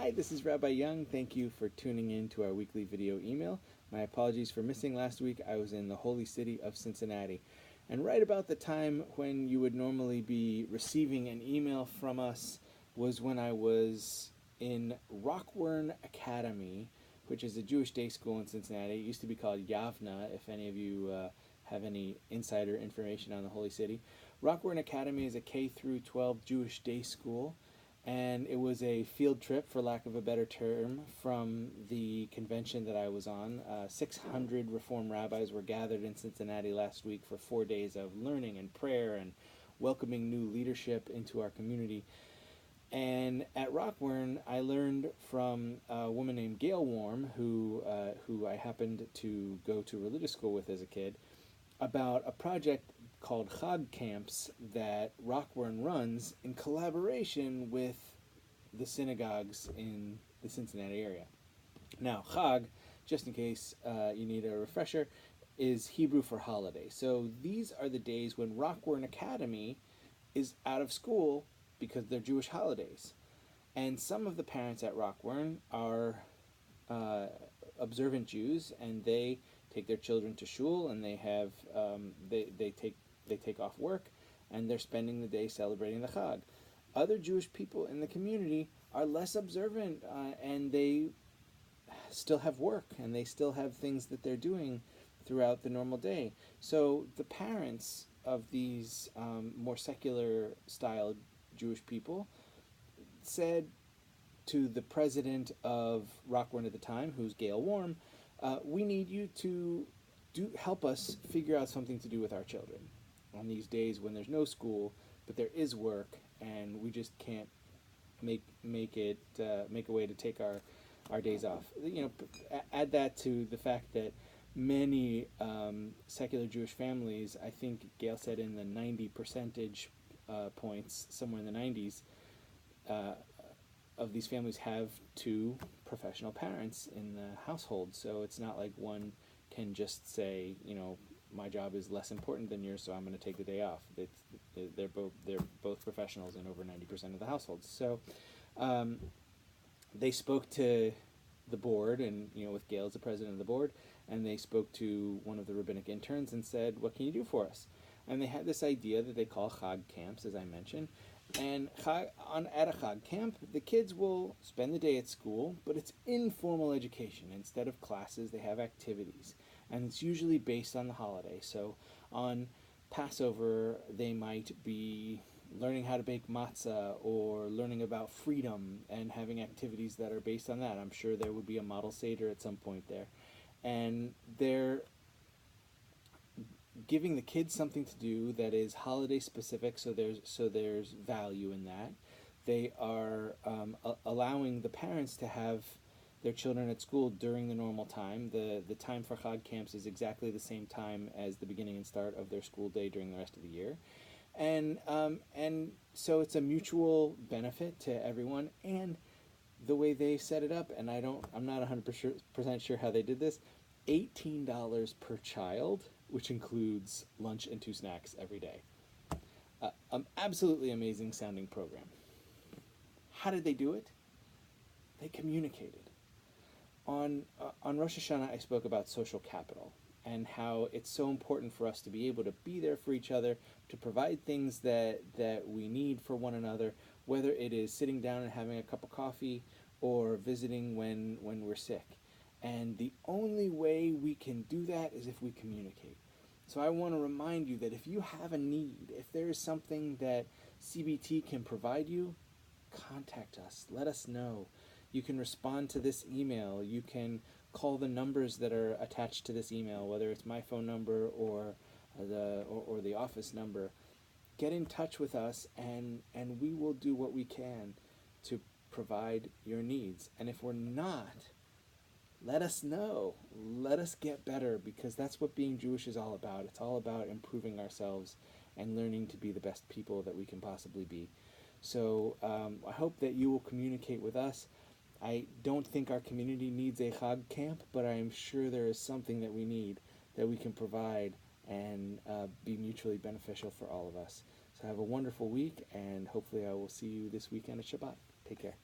Hi, this is Rabbi Young. Thank you for tuning in to our weekly video email. My apologies for missing last week. I was in the holy city of Cincinnati. And right about the time when you would normally be receiving an email from us was when I was in Rockwern Academy, which is a Jewish day school in Cincinnati. It used to be called Yavna, if any of you have any insider information on the holy city. Rockwern Academy is a K through 12 Jewish day school. And it was a field trip, for lack of a better term, from the convention that I was on. 600 Reform rabbis were gathered in Cincinnati last week for 4 days of learning and prayer and welcoming new leadership into our community. And at Rockwern, I learned from a woman named Gail Warm, who I happened to go to religious school with as a kid, about a project called Chag Camps that Rockwern runs in collaboration with the synagogues in the Cincinnati area. Now, Chag, just in case you need a refresher, is Hebrew for holiday. So these are the days when Rockwern Academy is out of school because they're Jewish holidays. And some of the parents at Rockwern are observant Jews, and they take their children to shul, and they have they take off work, and they're spending the day celebrating the Chag. Other Jewish people in the community are less observant, and they still have work, and they still have things that they're doing throughout the normal day. So the parents of these more secular style Jewish people said to the president of Rockwern at the time, who's Gail Warm, we need you to help us figure out something to do with our children on these days when there's no school, but there is work, and we just can't make a way to take our days off. Add that to the fact that many secular Jewish families, I think Gail said in the 90 percentage points, somewhere in the 90s, of these families have two professional parents in the household. So it's not like one can just say, my job is less important than yours, so I'm going to take the day off. They're both professionals in over 90% of the households. So they spoke to the board, and with Gail as the president of the board, and they spoke to one of the rabbinic interns and said, "What can you do for us?" And they had this idea that they call Chag camps, as I mentioned. And at a Chag camp, the kids will spend the day at school, but it's informal education. Instead of classes, they have activities. And it's usually based on the holiday. So on Passover, they might be learning how to bake matzah or learning about freedom and having activities that are based on that. I'm sure there would be a model Seder at some point there. And they're giving the kids something to do that is holiday specific, so there's value in that. They are allowing the parents to have their children at school during the normal time. The time for Chag camps is exactly the same time as the beginning and start of their school day during the rest of the year, and so it's a mutual benefit to everyone. And the way they set it up, and I'm not 100% sure how they did this, $18 per child, which includes lunch and 2 snacks every day. Absolutely amazing sounding program. How did they do it? They communicated. On Rosh Hashanah, I spoke about social capital and how it's so important for us to be able to be there for each other, to provide things that we need for one another, whether it is sitting down and having a cup of coffee or visiting when we're sick. And the only way we can do that is if we communicate. So I want to remind you that if you have a need, if there is something that CBT can provide you, contact us. Let us know. You can respond to this email. You can call the numbers that are attached to this email, whether it's my phone number or the office number. Get in touch with us, and we will do what we can to provide your needs. And if we're not, let us know. Let us get better, because that's what being Jewish is all about. It's all about improving ourselves and learning to be the best people that we can possibly be. So I hope that you will communicate with us. I don't think our community needs a Chag camp, but I am sure there is something that we need that we can provide and be mutually beneficial for all of us. So have a wonderful week, and hopefully I will see you this weekend at Shabbat. Take care.